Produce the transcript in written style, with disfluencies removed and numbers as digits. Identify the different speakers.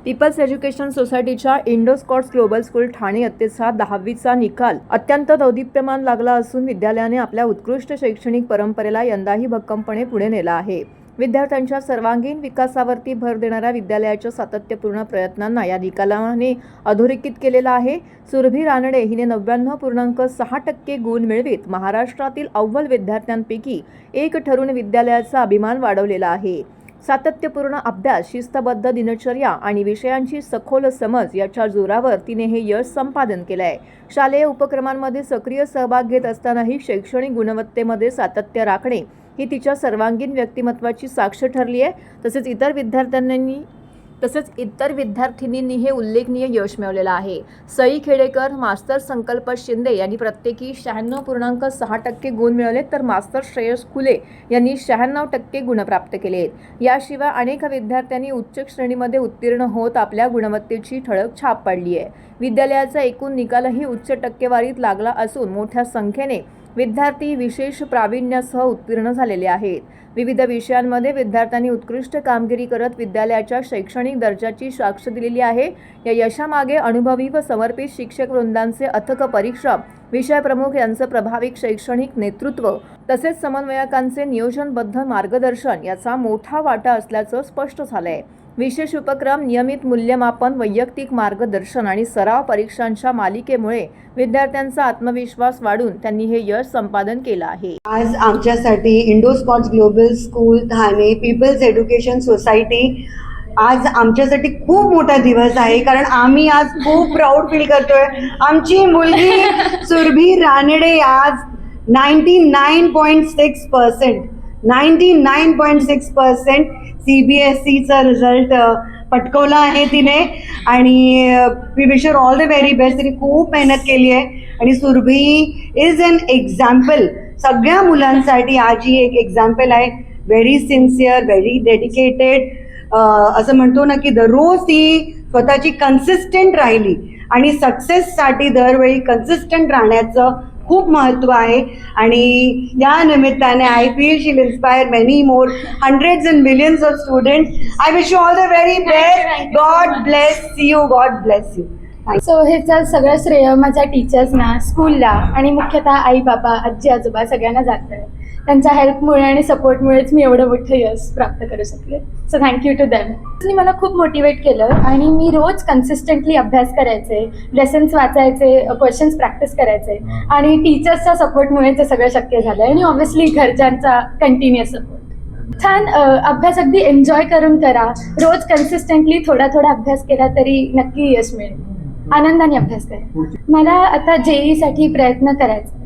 Speaker 1: People's Education सोसायटीच्या Indo Scots global school Thane इयत्तेचा 10वीचा निकाल अत्यंत दौदिप्यमान लागला असून विद्यालयाने आपल्या उत्कृष्ट शैक्षणिक परंपरेला यंदाही भक्कमपणे पुढे नेला आहे. विद्यार्थ्यांच्या सर्वांगीण विकासावरती भर देणाऱ्या विद्यालयाच्या सातत्यपूर्ण प्रयत्नांना या निकालाने अधोरेखित केलेला आहे. सुरभी रानडे हिने 99.6% गुण मिळवित महाराष्ट्रातील अव्वल विद्यार्थ्यांपैकी एक ठरून विद्यालयाचा अभिमान वाढवलेला आहे. सातत्यपूर्ण अभ्यास, शिस्तबद्ध दिनचर्या आणि विषयांची सखोल समज याच्या जोरावर तिने हे यश संपादन केले आहे. शालेय उपक्रमांमध्ये सक्रिय सहभाग घेत असतानाही शैक्षणिक गुणवत्तेमध्ये सातत्य राखणे ही तिच्या सर्वांगीण व्यक्तिमत्वाची साक्ष ठरली आहे. तसेच इतर विद्यार्थिनींनी हे उल्लेखनीय यश मिळवलेलं आहे. सई खेडेकर, मास्तर संकल्प शिंदे यांनी प्रत्येकी 96.6% गुण मिळवले, तर मास्तर श्रेयस खुले यांनी 96% गुण प्राप्त केले. याशिवाय अनेक विद्यार्थ्यांनी उच्च श्रेणीमध्ये उत्तीर्ण होत आपल्या गुणवत्तेची ठळक छाप पाडली आहे. विद्यालयाचा एकूण निकालही उच्च टक्केवारीत लागला असून मोठ्या संख्येने विद्यार्थी विशेष प्रावीण्यासह उत्तीर्ण झालेले आहेत. विविध विषयांमध्ये विद्यार्थ्यांनी उत्कृष्ट कामगिरी करत विद्यालयाच्या शैक्षणिक दर्जाची साक्ष दिलेली आहे. या यशामागे अनुभवी व समर्पित शिक्षक वृंदांचे अथक परिश्रम, विषय प्रमुख यांचं प्रभावी शैक्षणिक नेतृत्व तसेच समन्वयकांचे नियोजनबद्ध मार्गदर्शन याचा मोठा वाटा असल्याचं स्पष्ट झालंय. विशेष उपक्रम, नियमित मूल्यमापन, वैयक्तिक मार्गदर्शन आणि सराव परीक्षांच्या मालिकेमुळे विद्यार्थ्यांचा आत्मविश्वास वाढून त्यांनी हे यश संपादन केलं आहे.
Speaker 2: आज आमच्यासाठी Indo Scots global school Thane people's education society आज आमच्यासाठी खूप मोठा दिवस आहे, कारण आम्ही आज खूप प्राऊड फील करतोय. आमची मुलगी सुरभी रानडे आज 99.6% CBSEचा रिझल्ट पटकवला आहे तिने आणि we wish her all the very best. तिने खूप मेहनत केली आहे आणि सुरभी इज एन एक्झाम्पल सगळ्या मुलांसाठी. आज ही एक एक्झाम्पल आहे. Very sincere, very dedicated. असं म्हणतो ना की दररोज ती स्वतःची कन्सिस्टंट राहिली आणि सक्सेससाठी दरवेळी कन्सिस्टंट राहण्याचं खूप महत्त्व आहे. आणि या निमित्ताने I feel she will inspire many more hundreds and millions of students. I wish you all the very best. God bless you. God bless you.
Speaker 3: So ह्याचं सगळं श्रेय माझ्या टीचर्सना, स्कूलला आणि मुख्यतः आई बाबा, आजी आजोबा सगळ्यांना जातं आहे. त्यांच्या हेल्पमुळे आणि सपोर्टमुळेच मी एवढं मोठं यश प्राप्त करू शकले. So thank you to them. त्यांनी मला खूप मोटिवेट केलं आणि मी रोज कन्सिस्टंटली अभ्यास करायचे, लेसन्स वाचायचे, क्वेश्चन्स प्रॅक्टिस करायचे आणि टीचर्सच्या सपोर्टमुळे ते सगळं शक्य झालं आणि ऑब्व्हियसली घरच्यांचा कंटिन्युअस सपोर्ट. छान अभ्यास अगदी एन्जॉय करून करा. रोज कन्सिस्टंटली थोडा थोडा अभ्यास केला तरी नक्की यश मिळेल. आनंदाने अभ्यास करा. मला आता JEE साठी प्रयत्न करायचा.